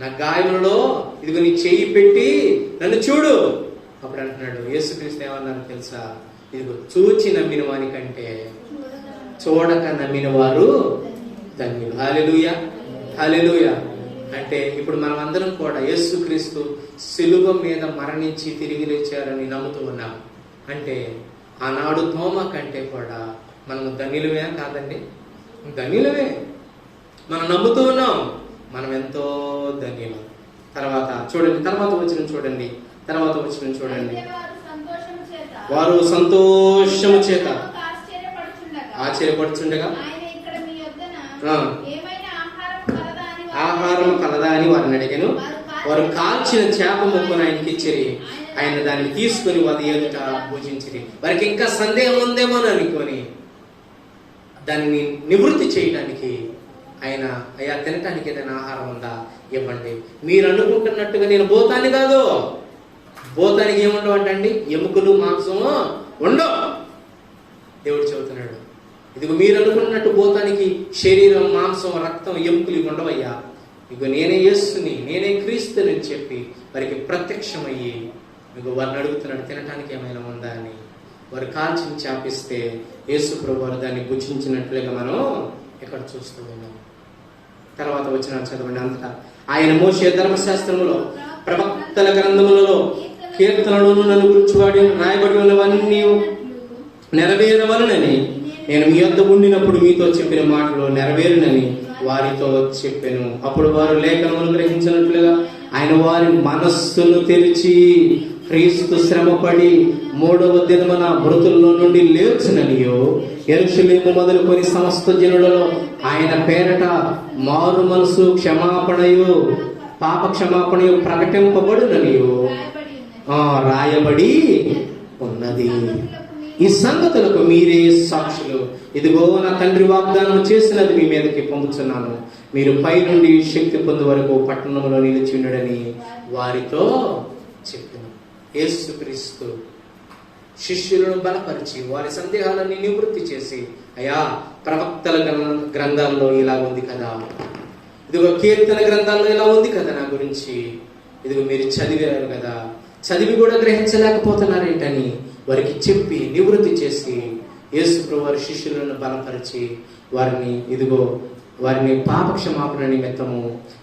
Speaker 1: నా గాయములలో ఇదిగో నీ చెయ్యి పెట్టి నన్ను చూడు. అప్పుడు అంటున్నాడు, యేసుక్రీస్తు ఏమన్నారు తెలుసా, ఇదిగో చూచి నమ్మిన వాని కంటే చూడక నమ్మిన వారు ధన్యులు. హల్లెలూయా, హల్లెలూయా. అంటే ఇప్పుడు మనం అందరం కూడా యేసుక్రీస్తు సిలువ మీద మరణించి తిరిగి లేచారని నమ్ముతూ ఉన్నాం. అంటే ఆనాడు తోమా కంటే కూడా మనం ధన్యులమే కాదండి, ధన్యులమే. మనం నమ్ముతూ ఉన్నాం, మనం ఎంతో ధన్యులం. తర్వాత చూడండి, తర్వాత వచ్చిన చూడండి. వారు సంతోషము చేత ఆశ్చర్యపడుచుండగా ఆహారం కలదా అని వారిని అడిగాను. వారు కాల్చిన చేప ముక్కను ఆయనకి ఇచ్చిరి. ఆయన దాన్ని తీసుకుని వారి ఎదుట పూజించిరి. వారికి ఇంకా సందేహం ఉందేమో అనుకొని దాన్ని నివృత్తి చేయడానికి ఆయన, అయ్యా తినటానికి ఏదైనా ఆహారం ఉందా ఇవ్వండి. మీరు అనుకుంటున్నట్టుగా నేను భూతాన్ని కాదు, భూతానికి ఏముండవు అంటండి, ఎముకలు మాంసము ఉండవు. దేవుడు చెబుతున్నాడు, ఇదిగో మీరు అనుకున్నట్టు భూతానికి శరీరం, మాంసం, రక్తం, ఎముకలు ఇవి ఉండవయ్యా, ఇగో నేనే యేసుని, నేనే క్రీస్తుని అని చెప్పి వారికి ప్రత్యక్షమయ్యి ఇగో వారిని అడుగుతున్నాడు తినటానికి ఏమైనా ఉందా అని. వారు కాల్చిన చేపిస్తే యేసు ప్రభు వారు దాన్ని భుజించినట్లుగా మనం ఇక్కడ చూస్తూ ఉన్నాం. తర్వాత వచ్చిన చదవండి. అంతటా ఆయన మోషే ధర్మశాస్త్రములో ప్రవక్తల గ్రంథములలో కీర్తనలను నన్ను గురించి రాయబడి ఉన్నవన్నీ నెరవేరవలనని నేను మీ యొద్ద ఉండినప్పుడు మీతో చెప్పిన మాటలు నెరవేరునని వారితో చెప్పాను. అప్పుడు వారు లేఖనమును గ్రహించినట్లుగా ఆయన వారి మనస్సును తెరిచి క్రీస్తు శ్రమపడి 3వ దినమున మృతుల్లో నుండి లేచుననియో యెరూషలేము మొదలుకొని సమస్త జనులలో ఆయన పేరట మారు మనసు క్షమాపణయు పాప క్షమాపణయు ప్రకటింపబడుననియో రాయబడి ఉన్నది. ఈ సంగతులకు మీరే సాక్షులు. ఇదిగో నా తండ్రి వాగ్దానం చేసినది మీ మీదకి పంపుతున్నాను. మీరు పై నుండి శక్తి పొందు వరకు పట్టణంలో నిలిచి ఉండడని వారితో చెప్పాను. యేసుక్రీస్తు శిష్యులను బలపరిచి వారి సందేహాలన్నీ నివృత్తి చేసి, అయ్యా ప్రవక్తల గ్రంథాల్లో ఇలా ఉంది కదా, ఇదిగో కీర్తన గ్రంథాల్లో ఇలా ఉంది కదా నా గురించి, ఇదిగో మీరు చదివారు కదా, చదివి కూడా గ్రహించలేకపోతున్నారేంటని వారికి చెప్పి నివృత్తి చేసి యేసు ప్రభువు వారి శిష్యులను బలపరిచి వారిని పాపక్షమాపణ నిమిత్తము,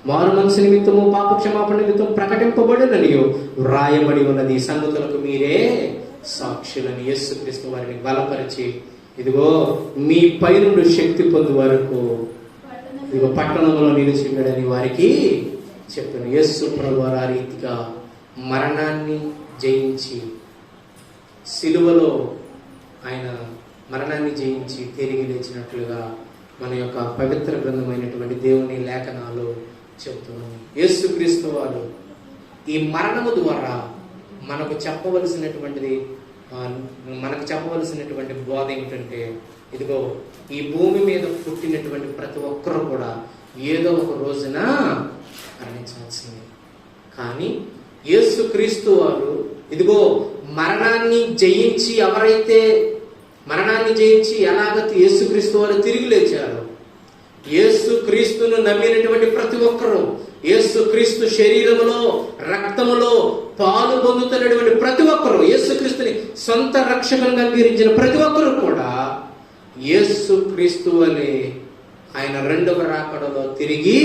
Speaker 1: మారు మనసు నిమిత్తము, పాపక్షమాపణ నిమిత్తం ప్రకటింపబడినని వ్రాయబడి ఉన్నది సంగతులకు మీరే సాక్షులని యేసుక్రీస్తు వారిని బలపరిచి, ఇదిగో మీ పై నుండి శక్తి పొందు వరకు ఇదిగో పట్టణంలో నిలిచిఉండడని వారికి చెప్పాను. యేసు ప్రభువు వారు ఆ రీతిగా మరణాన్ని జయించి, సిలువలో ఆయన మరణాన్ని జయించి తిరిగి లేచినట్లుగా మన యొక్క పవిత్ర గ్రంథమైనటువంటి దేవుని లేఖనాలు చెబుతున్నాము. యేసుక్రీస్తు వారు ఈ మరణము ద్వారా మనకు చెప్పవలసినటువంటి బోధ ఏమిటంటే, ఇదిగో ఈ భూమి మీద పుట్టినటువంటి ప్రతి ఒక్కరూ కూడా ఏదో ఒక రోజున మరణించాల్సిందే. కానీ యేసుక్రీస్తు వారు ఇదిగో మరణాన్ని జయించి ఎలాగైతే యేసుక్రీస్తు వారు తిరిగి లేచారు, యేసుక్రీస్తును నమ్మినటువంటి ప్రతి ఒక్కరూ, యేసుక్రీస్తు శరీరములో రక్తములో పాలు పొందుతున్నటువంటి ప్రతి ఒక్కరూ, యేసుక్రీస్తుని సొంత రక్షకునిగా అంగీకరించిన ప్రతి ఒక్కరూ కూడా యేసుక్రీస్తు వలె ఆయన రెండవ రాకడలో తిరిగి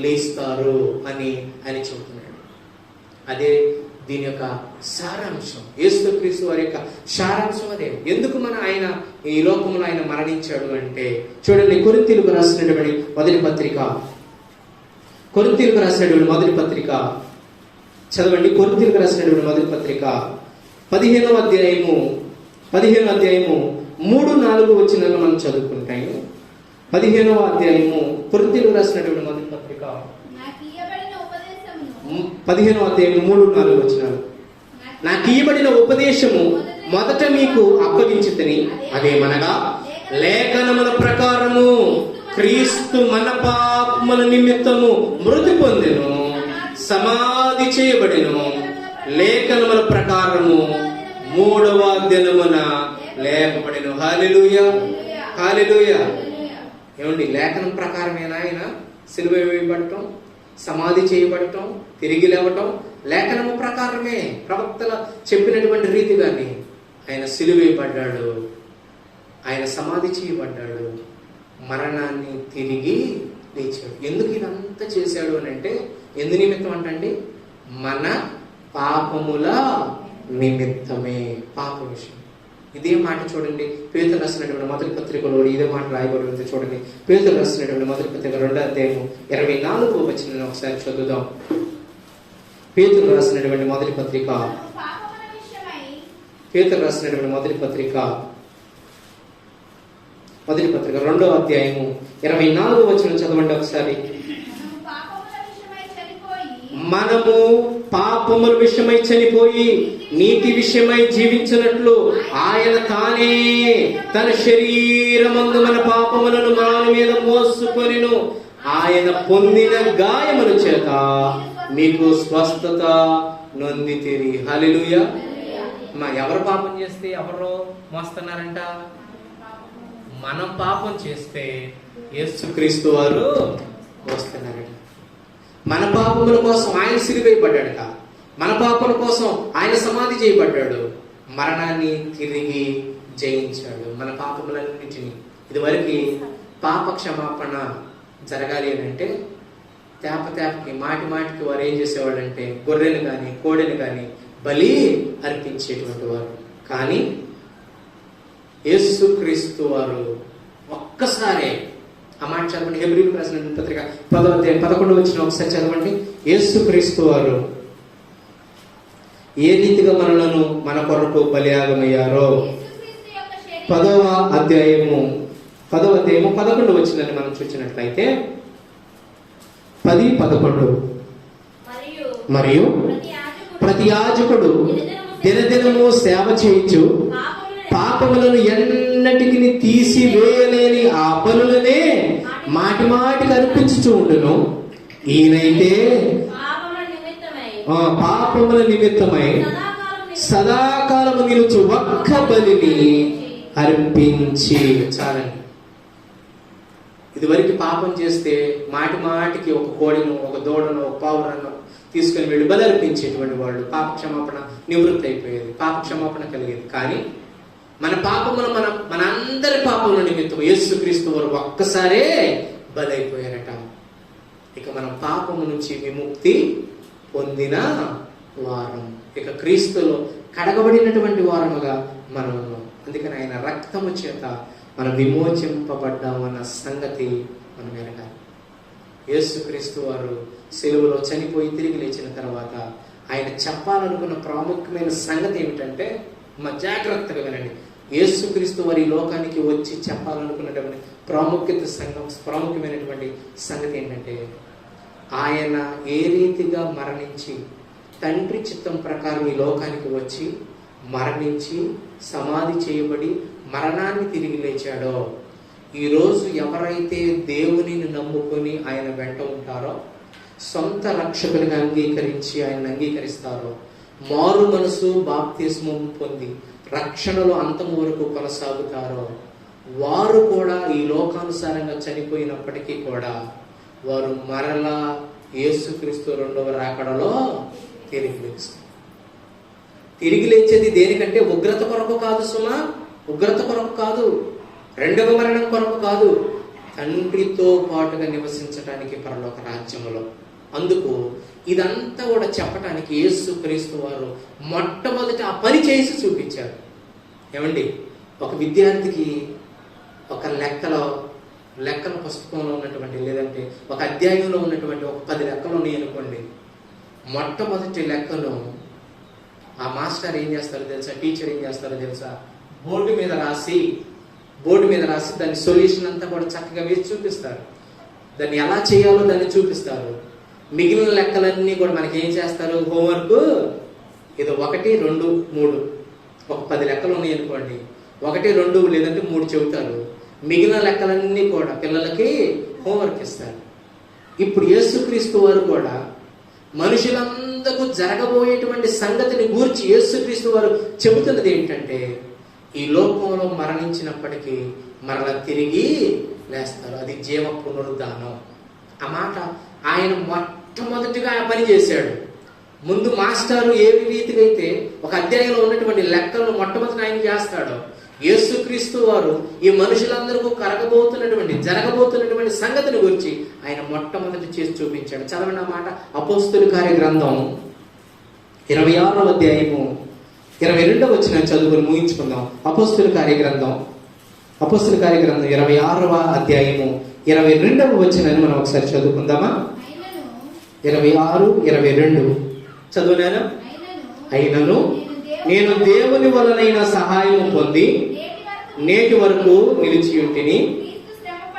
Speaker 1: లేస్తారు అని ఆయన చెబుతున్నాడు. అదే దీని యొక్క సారాంశం. యేసుక్రీస్తు వారి యొక్క సారాంశం అదే. ఎందుకు ఆయన ఈ లోకంలో ఆయన మరణించాడు అంటే, చూడండి, కొరింథీయులకు రాసినటువంటి మొదటి పత్రిక చదవండి. కొరింథీయులకు రాసినటువంటి మొదటి పత్రిక 15వ అధ్యాయము 3-4 వచనాలు మనం చదువుకుంటాము. 15వ అధ్యాయము కొరింథీయులకు రాసినటువంటి మొదటి పత్రిక 15వ అధ్యాయము 3-4 వచనాలు. నాకు ఇయ్యబడిన ఉపదేశము మొదట మీకు అప్పగించితిని, అదేమనగా లేఖనముల ప్రకారము క్రీస్తు మన పాపముల నిమిత్తము మృతి పొందెను, సమాధి చేయబడెను, లేఖనముల ప్రకారము 3వ దినమున లేపబడెను. హల్లెలూయా, హల్లెలూయా. ఏమండి, లేఖనం ప్రకారమేనా ఆయన సిలువ వేయబడటం, సమాధి చేయబడటం, తిరిగి లేవటం? లేఖనము ప్రకారమే, ప్రవక్తల చెప్పినటువంటి రీతిగానే ఆయన సిలువ వేయబడ్డాడు, ఆయన సమాధి చేయబడ్డాడు, మరణాన్ని తిరిగి లేచాడు. ఎందుకు ఇదంతా చేశాడు అని అంటే, ఎందు నిమిత్తం అంటండి? మన పాపముల నిమిత్తమే. పాప విషయం. ఇదే మాట చూడండి, పేతురు రాసినటువంటి మొదటి పత్రికలో ఇదే మాట రాయబడి చూడండి. పేతురు రాసినటువంటి మొదటి పత్రిక 2వ అధ్యాయము 24వ వచనాన్ని ఒకసారి చదువుదాం. పేతురు రాసినటువంటి మొదటి పత్రిక 2వ అధ్యాయము 24వ వచనం చదవండి ఒకసారి. మనము పాపముల విషయమై చనిపోయి నీతి విషయమై జీవించినట్లు ఆయన తానే తన శరీరమందు మన పాపములను మన మీద మోసుకొనెను, ఆయన పొందిన గాయముల చేత మీకు స్వస్థత నొందితిరి. హల్లెలూయా. ఎవరు పాపం చేస్తే ఎవరు మోస్తున్నారంట? మనం పాపం చేస్తే యేసుక్రీస్తు వారు మోస్తున్నారట. మన పాపముల కోసం ఆయన సిలువ వేయబడ్డాడట, మన పాపముల కోసం ఆయన సమాధి చేయబడ్డాడు, మరణాన్ని తిరిగి జయించాడు, మన పాపములన్నింటినీ. ఇదివరకు పాప క్షమాపణ జరగాలి అని అంటే తేపకి మాటికి వారు ఏం చేసేవాడు అంటే గొర్రెను కానీ కోడెను కానీ బలి అర్పించేటువంటి వారు. కానీ యేసుక్రీస్తు వారు ఒక్కసారే, ఆ మాట చదవండి, హెబ్రీయులకు రాసిన పత్రిక 10వ అధ్యాయం 11వ వచనం ఒకసారి చదవండి. యేసుక్రీస్తు వారు ఏ రీతిగా మనలను మన కొరకు బలియాగమయ్యారో 10వ అధ్యాయము 11వ వచనాన్ని మనం చూసినట్లయితే 10-11 మరియు ప్రతి యాజకుడు దినదినము సేవ చేయించు పాపములను ఎన్నటికి తీసివేయలేని ఆ పనులనే మాటికి అర్పించుచూ ఉండును. ఈయనైతే పాపముల నిమిత్తమై సదాకాలము నిలుచు ఒక్క బలిని అర్పించి. చాలండి. ఇదివరకు పాపం చేస్తే మాటి మాటికి ఒక కోడిను, ఒక దూడను, ఒక పావురాన్ని తీసుకుని వెళ్ళి బలి అర్పించేటువంటి వాళ్ళు. పాప క్షమాపణ నివృత్తి అయిపోయేది, పాప క్షమాపణ కలిగేది. కానీ మన పాపములు మన అందరి పాపముల నిమిత్తం యేసుక్రీస్తు వారు ఒక్కసారే బలైపోయారట. ఇక మనం పాపము నుంచి విముక్తి పొందిన వారం, ఇక క్రీస్తులో కడగబడినటువంటి వారముగా మనం ఉన్నాం. అందుకని ఆయన రక్తము చేత మనం విమోచింపబడ్డామన్న సంగతి మనం ఎరగాలి. యేసుక్రీస్తు వారు సిలువలో చనిపోయి తిరిగి లేచిన తర్వాత ఆయన చెప్పాలనుకున్న ప్రాముఖ్యమైన సంగతి ఏమిటంటే, జాగ్రత్తగా వినండి. యేసుక్రీస్తు వారి లోకానికి వచ్చి చెప్పాలనుకున్నటువంటి ప్రాముఖ్యమైనటువంటి సంగతి ఏంటంటే, ఆయన ఏ రీతిగా మరణించి తండ్రి చిత్తం ప్రకారం ఈ లోకానికి వచ్చి మరణించి సమాధి చేయబడి మరణాన్ని తిరిగి లేచాడో, ఈరోజు ఎవరైతే దేవుని నమ్ముకొని ఆయన వెంట ఉంటారో, సొంత రక్షకునిగా అంగీకరించి ఆయన అంగీకరిస్తారో, మారు మనసు బాప్తిస్మం పొంది రక్షణలో అంతము వరకు కొనసాగుతారో, వారు కూడా ఈ లోకానుసారంగా చనిపోయినప్పటికీ కూడా వారు మరలా యేసుక్రీస్తు రెండవ రాకడలో తిరిగి లేస్తారు. తిరిగి లేచేది దేనికంటే ఉగ్రత కొరకు కాదు సుమా, ఉగ్రత కొరకు కాదు, రెండవ మరణం కొరకు కాదు, తండ్రితో పాటుగా నివసించడానికి పరలోక రాజ్యములో. అందుకు ఇదంతా కూడా చెప్పడానికి యేసుక్రీస్తు వారు మొట్టమొదటి ఆ పని చేసి చూపించారు. ఏమండి, ఒక విద్యార్థికి ఒక లెక్కల పుస్తకంలో ఉన్నటువంటి, లేదంటే ఒక అధ్యాయంలో ఉన్నటువంటి ఒక 10 లెక్కలు ఉన్నాయి అనుకోండి, మొట్టమొదటి లెక్కను ఆ మాస్టర్ ఏం చేస్తారో తెలుసా, టీచర్ ఏం చేస్తారో తెలుసా, బోర్డు మీద రాసి దాని సొల్యూషన్ అంతా కూడా చక్కగా వేసి చూపిస్తారు. దాన్ని ఎలా చేయాలో దాన్ని చూపిస్తారు. మిగిలిన లెక్కలన్నీ కూడా మనకి ఏం చేస్తారు, హోంవర్క్ ఏదో 1, 2, 3 ఒక 10 లెక్కలు ఉన్నాయి అనుకోండి, 1, 2 లేదంటే 3 చెబుతారు. మిగిలిన లెక్కలన్నీ కూడా పిల్లలకి హోంవర్క్ ఇస్తారు. ఇప్పుడు యేసుక్రీస్తు వారు కూడా మనుషులందరూ జరగబోయేటువంటి సంగతిని గూర్చి యేసుక్రీస్తు వారు చెబుతున్నది ఏంటంటే, ఈ లోకంలో మరణించినప్పటికీ మరలా తిరిగి లేస్తారు. అది జీవ పునరుద్ధానం. ఆ మాట ఆయన మొట్టమొదటిగా ఆ పని చేశాడు. ముందు మాస్టారు ఏ రీతిగా అయితే ఒక అధ్యాయంలో ఉన్నటువంటి లెక్కలను మొట్టమొదటి ఆయన చేస్తాడో, యేసుక్రీస్తు వారు ఈ మనుషులందరికీ జరగబోతున్నటువంటి సంగతిని గురించి ఆయన మొట్టమొదటి చేసి చూపించాడు. చదవండి ఆ మాట. అపోస్తుల కార్య గ్రంథం 26వ అధ్యాయము 22వ వచనం చదువుకుని ముగించుకుందాం. అపోస్తుల కార్య గ్రంథం 26వ అధ్యాయము 22వ వచనాన్ని మనం ఒకసారి చదువుకుందామా? 26, 22 చదువునాను. అయినను నేను దేవుని వలనైన సహాయం పొంది నేటి వరకు నిలిచి ఉంటిని.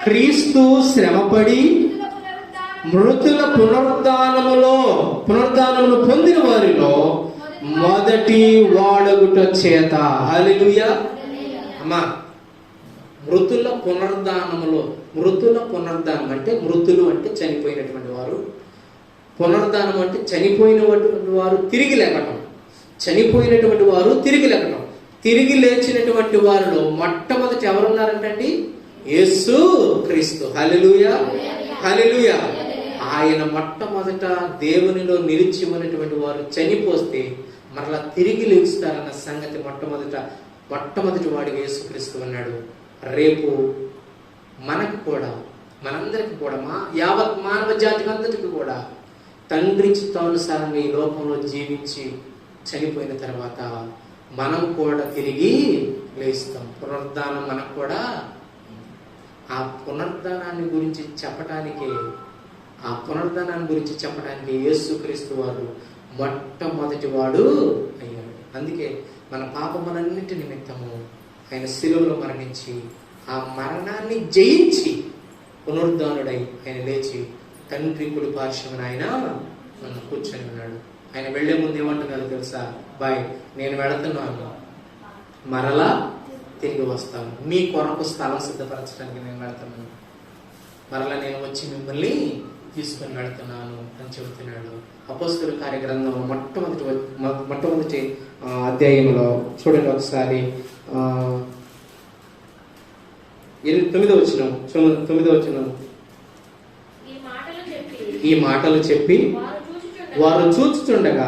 Speaker 1: క్రీస్తు శ్రమపడి మృతుల పునరుద్ధానమును పొందిన వారిలో మొదటి వాడగుట చేత. హల్లెలూయా. అమ్మా, మృతుల పునరుద్ధానం అంటే, మృతులు అంటే చనిపోయినటువంటి వారు, పునరుద్ధానం అంటే చనిపోయినటువంటి వారు తిరిగి లేకటం. తిరిగి లేచినటువంటి వారిలో మొట్టమొదటి ఎవరున్నారంటండి? యేసు క్రీస్తు. హల్లెలూయా, హల్లెలూయా. ఆయన మొట్టమొదట దేవునిలో నిలిచి ఉన్నటువంటి వారు చనిపోతే మరలా తిరిగి లేస్తారన్న సంగతి మొట్టమొదటి వాడిగా యేసుక్రీస్తు ఉన్నాడు. రేపు మనకు కూడా, మనందరికి కూడా, యావత్ మానవ జాతికి అంతటికి కూడా తండ్రి చిత్తానుసారంగా ఈ లోకంలో జీవించి చనిపోయిన తర్వాత మనం కూడా తిరిగి లేస్తాం. పునరుద్ధానం మనకు కూడా. ఆ పునరుద్ధానాన్ని గురించి చెప్పడానికి యేసుక్రీస్తు వారు మొట్టమొదటి వాడు అయ్యాడు. అందుకే మన పాపములన్నిటి నిమిత్తము ఆయన శిలువలో మరణించి ఆ మరణాన్ని జయించి పునరుద్ధానుడై ఆయన లేచి తండ్రి కుడి పార్శ్వమున ఆయన కూర్చొని ఉన్నాడు. ఆయన వెళ్లే ముందు ఏమంటున్నాడు తెలుసా? బాయ్, నేను వెళుతున్నాను, మరలా తిరిగి వస్తాను, మీ కొరకు స్థలం సిద్ధపరచడానికి నేను వెళ్తున్నాను, మరలా నేను వచ్చి మిమ్మల్ని తీసుకొని వెళుతున్నాను అని చెబుతున్నాడు. అపోస్తలుల కార్యగ్రంథం మొట్టమొదటి అధ్యాయంలో చూడండి ఒకసారి 9వ వచనం. ఈ మాటలు చెప్పి వారు చూచుచుండగా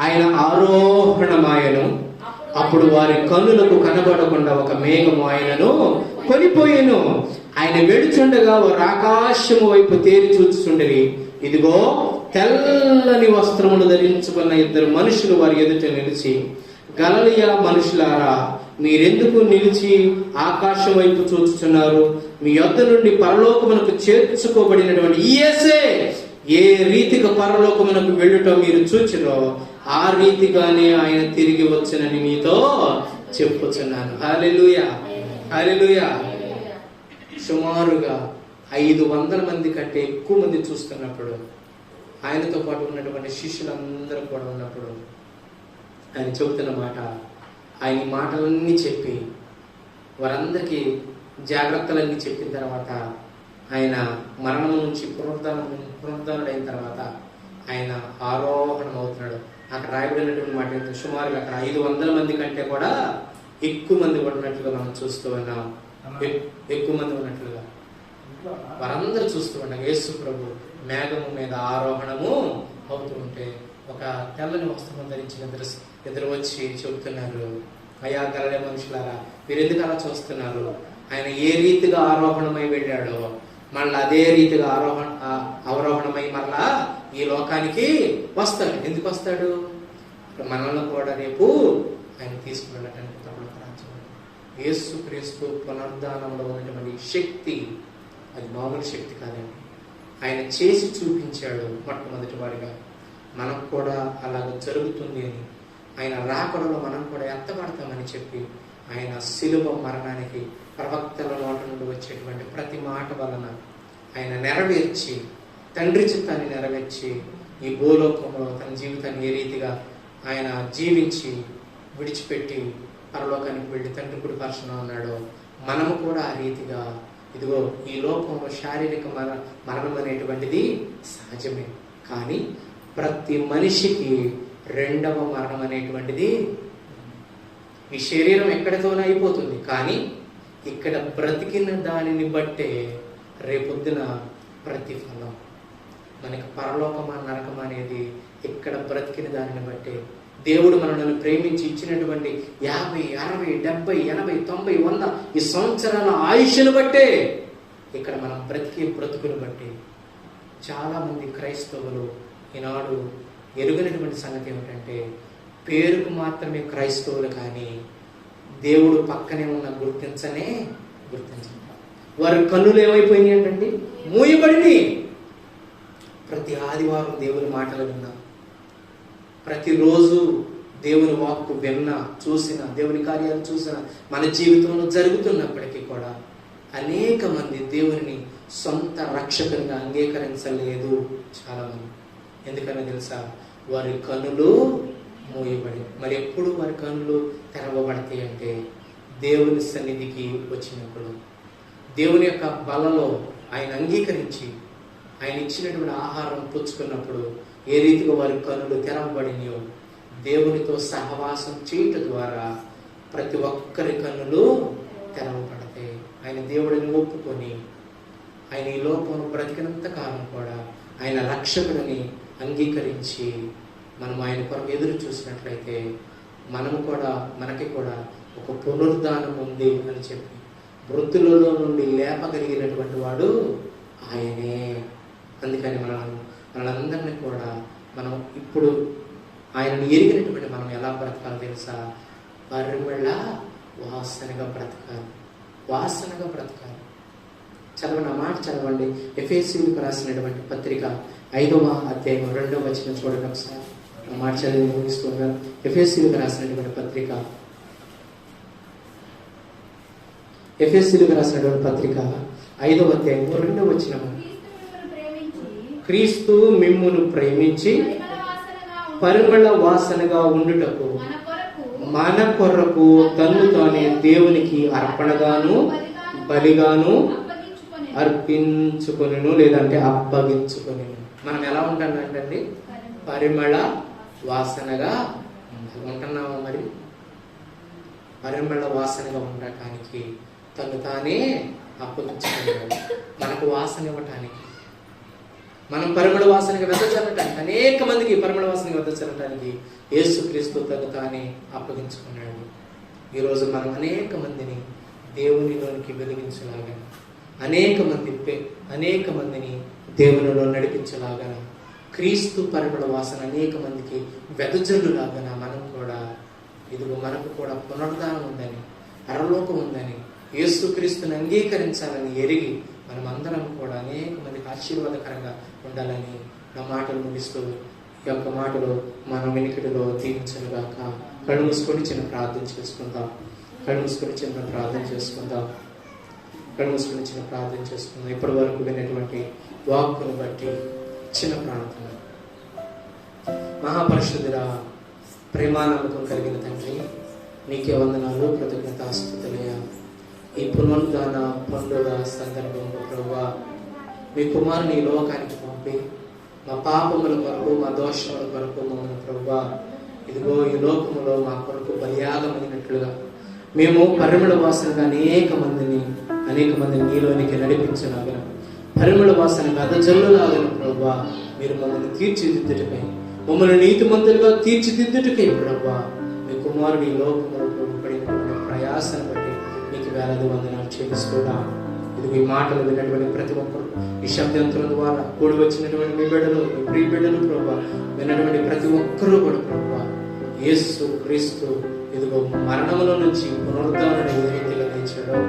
Speaker 1: ఆయన ఆరోహణమాయను. అప్పుడు వారి కన్నులకు కనబడకుండా ఒక మేఘము ఆయనను కొనిపోయెను. ఆయన వెడుచుండగా వారు ఆకాశము వైపు తేరి చూచుచుండరి. ఇదిగో తెల్లని వస్త్రములు ధరించుకున్న 2 మనుషులు వారి ఎదుట నిలిచి, గలిలయ మనుషులారా, మీరెందుకు నిలిచి ఆకాశం వైపు చూచుచున్నారు? మీ యొద్ద నుండి పరలోకమునకు చేర్చుకోబడినటువంటి యేసే ఏ రీతిగా పరలోకమునకు వెళ్ళుటో మీరు చూచిరో ఆ రీతిగానే ఆయన తిరిగి వచ్చునని మీతో చెప్పుచున్నాను. హల్లెలూయా, హల్లెలూయా. సుమారుగా 500 మంది కంటే ఎక్కువ మంది చూస్తున్నప్పుడు, ఆయనతో పాటు ఉన్నటువంటి శిష్యులందరూ కూడా ఉన్నప్పుడు ఆయన చెబుతున్న మాట, ఆయన మాటలన్నీ చెప్పి వారందరికీ జాగ్రత్తలన్నీ చెప్పిన తర్వాత ఆయన మరణం నుంచి పునరుద్ధరణుడైన తర్వాత ఆయన ఆరోహణం అవుతున్నాడు. అక్కడ రాయబడినటువంటి మాట ఏంటంటే సుమారుగా అక్కడ 500 మంది కంటే కూడా ఎక్కువ మంది ఉన్నట్లుగా మనం చూస్తూ ఉన్నాం. ఎక్కువ మంది ఉన్నట్లుగా వారందరూ చూస్తూ ఉన్నాం. యేసు ప్రభు మేఘము మీద ఆరోహణము అవుతూ ఉంటే ఒక తెల్లని వస్త్రం ధరించిన ఎదురు వచ్చి చెబుతున్నారు, అయ్యా గలిలయ మనుషులారా, మీరు ఎందుకు అలా చూస్తున్నారు? ఆయన ఏ రీతిగా ఆరోహణమై వెళ్ళాడో మళ్ళీ అదే రీతిగా అవరోహణమై మళ్ళా ఈ లోకానికి వస్తాడు. ఎందుకు వస్తాడు? మనల్ని కూడా రేపు ఆయన తీసుకువెళ్ళటానికి యేసు క్రీస్తు పునరుద్ధానంలో ఉన్నటువంటి శక్తి అది మామూలు శక్తి కాదండి. ఆయన చేసి చూపించాడు మొట్టమొదటి వాడిగా. మనకు కూడా అలాగ జరుగుతుంది అని, ఆయన రాకడలో మనం కూడా ఎత్తపడతామని చెప్పి ఆయన శిలువ మరణానికి ప్రవక్తల నోట నుండి వచ్చేటువంటి ప్రతి మాట వలన ఆయన నెరవేర్చి, తండ్రి చిత్తాన్ని నెరవేర్చి ఈ భూలోకంలో తన జీవితాన్ని ఏ రీతిగా ఆయన జీవించి విడిచిపెట్టి పరలోకానికి వెళ్ళి తండ్రి కుడి పర్శన ఉన్నాడో మనము కూడా ఆ రీతిగా ఇదిగో ఈ లోకంలో శారీరక మరణం అనేటువంటిది సహజమే. కానీ ప్రతి మనిషికి రెండవ మరణం అనేటువంటిది, ఈ శరీరం ఎక్కడితోనే అయిపోతుంది, కానీ ఇక్కడ బ్రతికిన దానిని బట్టే రేపొద్దున ప్రతిఫలం. మనకి పరలోకమా నరకం అనేది ఇక్కడ బ్రతికిన దానిని బట్టే. దేవుడు మనల్ని ప్రేమించి ఇచ్చినటువంటి 50, 60, 70, 80, 90, 100 ఈ సంవత్సరాల ఆయుష్ను బట్టే, ఇక్కడ మనం బ్రతుకును బట్టి చాలా మంది క్రైస్తవులు ఈనాడు ఎరుగనటువంటి సంగతి ఏమిటంటే, పేరుకు మాత్రమే క్రైస్తవులు కానీ దేవుడు పక్కనే ఉన్న గుర్తించండి. వారి కన్నులు ఏమైపోయినాయి అంటే మూయబడి. ప్రతి ఆదివారం దేవుని మాటలు విన్నా, ప్రతిరోజు దేవుని వాక్కు విన్నా, చూసిన, దేవుని కార్యాలు చూసిన మన జీవితంలో జరుగుతున్నప్పటికీ కూడా అనేక మంది దేవుని సొంత రక్షకునిగా అంగీకరించలేదు చాలా మంది. ఎందుకని తెలుసా? వారి కన్నులు మూయబడి. మరి ఎప్పుడు వారి కన్నులు తెరవబడతాయి అంటే దేవుని సన్నిధికి వచ్చినప్పుడు, దేవుని యొక్క బలలో ఆయన అంగీకరించి ఆయన ఇచ్చినటువంటి ఆహారం పుచ్చుకున్నప్పుడు ఏ రీతిగా వారి కన్నులు తెరవబడినాయో, దేవునితో సహవాసం చేయటం ద్వారా ప్రతి ఒక్కరి కన్నులు తెరవబడతాయి. ఆయన దేవుడిని ఒప్పుకొని ఆయన ఈ లోకంలో బ్రతికినంత కాలం కూడా ఆయన రక్షకుడిని అంగీకరించి మనం ఆయన కొరకు ఎదురు చూసినట్లయితే మనకి కూడా ఒక పునరుద్ధానం ఉంది అని చెప్పి మృతులలో నుండి లేపగలిగినటువంటి వాడు ఆయనే. అందుకని మనందరినీ కూడా మనం ఇప్పుడు ఆయనను ఎరిగినటువంటి మనం ఎలా బ్రతకాలో తెలుసా? పరిమళ వాసనగా బ్రతకాలి. చదవండి, ఆ మాట చదవండి. ఎఫెసీయులకు రాసినటువంటి పత్రిక 5వ అధ్యాయం 2వ వచనం చూడండి ఒకసారి. ఆ మాట చదివి ముగిసుకోగా. ఎఫెసీయులకు రాసినటువంటి పత్రిక 5వ అధ్యాయం 2వ వచనం. క్రీస్తు మిమ్మును ప్రేమించి పరిమళ వాసనగా ఉండుటకు మన కొరకు తన్ను తానే దేవునికి అర్పణగాను బలిగాను అర్పించుకొనిను, లేదంటే అప్పగించుకొనిను. మనం ఎలా ఉంటానంటండి? పరిమళ వాసనగా ఉంటున్నాము. మరి పరిమళ వాసనగా ఉండటానికి తను తానే అప్పగించుకున్నాడు, మనకు వాసన ఇవ్వటానికి. మనం పరిమళ వాసనగా వెదజల్లటానికి, అనేక మందికి పరిమళ వాసనగా వెదజల్లటానికి యేసుక్రీస్తు తను తానే అప్పగించుకున్నాడు. ఈరోజు మనం అనేక మందిని దేవునిలోనికి వెలిగించలాగా, అనేక మందిని దేవునిలో నడిపించలాగా, క్రీస్తు పరిమళ వాసన అనేక మందికి వెదజల్లులాగా మనం కూడా, ఇదిగో మనకు కూడా పునరుద్ధానం ఉందని, పరలోకం ఉందని, యేసుక్రీస్తుని అంగీకరించాలని ఎరిగి మనం అందరం కూడా అనేక మందికి ఆశీర్వాదకరంగా ఉండాలని నా మాటలు ముగిస్తూ ఈ యొక్క మాటలు మన వెనుకటిలో దీవించనుగాక. కళ్ళు మూసుకొని చిన్న ప్రార్థన చేసుకుందాం. ఇప్పటి వరకు వినేటువంటి వాక్కును బట్టి చిన్న ప్రార్థన. మహాపరిశుద్ధుడా, ప్రేమానమ్మకం కలిగిన తండ్రి, నీకే వందనాలు, కృతజ్ఞతాస్తుతులయ్యా. ఈ పునరుద్ధాన పండుగ సందర్భంలో ప్రభువా, మీ కుమారుని లోకానికి పంపి మా పాపముల కొరకు, మా దోషముల కొరకు మమ్మల్ని ప్రభువా, ఇదిగో ఈ లోకములో మా కొరకు బలియాగమైనట్లుగా మేము పరిమళ వాసనగా అనేక మందిని నీలోనికి నడిపించలాగా, పరిమళ వాసన వెదజల్లులాగను ప్రభువా, మీరు మమ్మల్ని తీర్చిదిద్దుటకై, మమ్మల్ని నీతిమంతులుగా తీర్చిదిద్దుటకై ప్రభువా, మీ కుమారుడి లోకములో పడినటువంటి ప్రయాసను బట్టి నీకు వేలాది వందనాలు చెల్లిస్తున్నా. ఇది ఈ మాటలు విన్నటువంటి ప్రతి ఒక్కరు, ఈ శబ్దంతుల ద్వారా కూడి వచ్చినటువంటి మీ బిడ్డలు, మీ ప్రియ బిడ్డలు ప్రభువా, విన్నటువంటి ప్రతి ఒక్కరూ కూడా ప్రభువా, యేసు క్రీస్తు ఇదిగో మరణముల నుంచి పునరుద్ధారణ ఏ రీతిగా లేచాడో,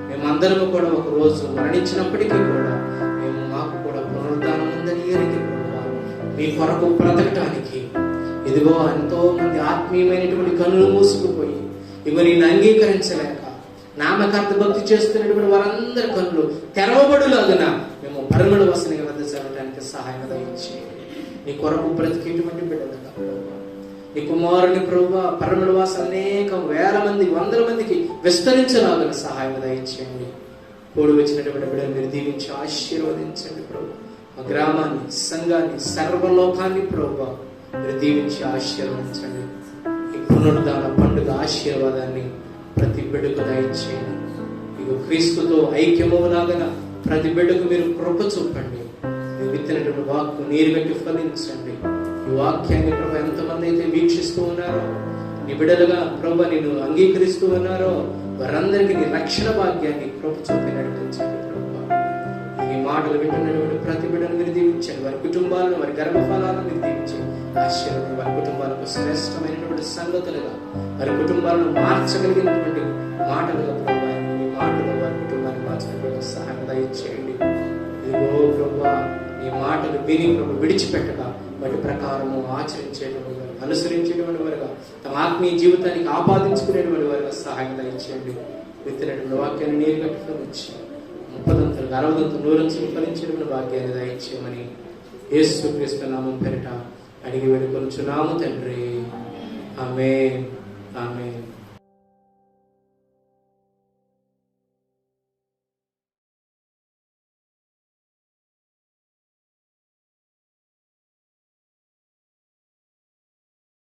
Speaker 1: మేమందరము కూడా ఒక రోజు మరణించినప్పటికీ కూడా మాకు కూడా పునరుద్ధానం ఉందని ఎరిగి ప్రభువా, మీ కొరకు బ్రతకటానికి ఇదిగో ఎంతో మంది ఆత్మీయమైనటువంటి కన్నులు మూసుకుపోయి ఇగో నిన్ను అంగీకరించలేక నామకార్థ భక్తి చేస్తున్నటువంటి వారందరి కన్నులు తెరవబడులాగన మేము పరిమళ వాసనగా వెదజల్లడానికి సహాయం దయచేయండి. నీ కొరకు బ్రతికేటువంటి బిడ్డలుగా ప్రభువా, నీ కుమారుని ప్రభువా, పరిమళ వాసన అనేక వేల మంది, వందల మందికి విస్తరించలాగన సహాయం దయచేయండి. కూడి వచ్చినటువంటి బిడ్డలు మీరు దీవించి ఆశీర్వదించండి ప్రభు. మా గ్రామాన్ని, సంఘాన్ని, సర్వలోకాన్ని ప్రభువా మీరు దీవించి ఆశీర్వదించండి. ఈ పునరుద్ధాన పండుగ ఆశీర్వాదాన్ని ప్రతి బిడ్డకు దయచేయండి. ఇక క్రీస్తుతో ఐక్యమవులాగన ప్రతి బిడ్డకు మీరు కృప చూపండి. మీరు విత్తినటువంటి వాక్కు నీరు పెట్టి ఫలించండి. ఈ వాక్యాన్ని ప్రభు ఎంతమంది అయితే వీక్షిస్తూ ఉన్నారో, నీ బిడ్డలుగా ప్రభు నిన్ను అంగీకరిస్తూ ఉన్నారో వారందరికీ నీ రక్షణ భాగ్యాన్ని కృప చూపి నడిపించండి ప్రభు. ఈ మాటలు వింటున్నటువంటి ప్రతి బిడ్డను మీరు దీవించండి. వారి కుటుంబాలను, వారి గర్భఫలాలను మీరు దీవించండి. ఆశీర్వాదం వారి కుటుంబాలకు శ్రేష్టమైనటువంటి సంగతులుగా, వారి కుటుంబాలను మార్చగలిగినటువంటి మాటలుగా ప్రభు, ఈ మాటలు వారి కుటుంబాన్ని మార్చినటువంటి సహాయం దయచేయండి. ఇదిగో ప్రభు, ఈ మాటలు విని ప్రభు విడిచిపెట్టక వాటి ప్రకారము ఆచరించేటువంటి వారు, అనుసరించేటువంటి వారుగా, తమ ఆత్మీయ జీవితానికి ఆపాదించుకునేటువంటి వారుగా సహాయం దయచేయండి. విత్తినటువంటి వాక్యాన్ని నీరు కట్టుకుని వచ్చి 30 60 100 ఫలించేటువంటి భాగ్యాన్ని దయచేయమని యేసుక్రీస్తు నామం పేరిట అడిగి వేడుకొనుచున్నాము తండ్రి. ఆమేన్, ఆమేన్.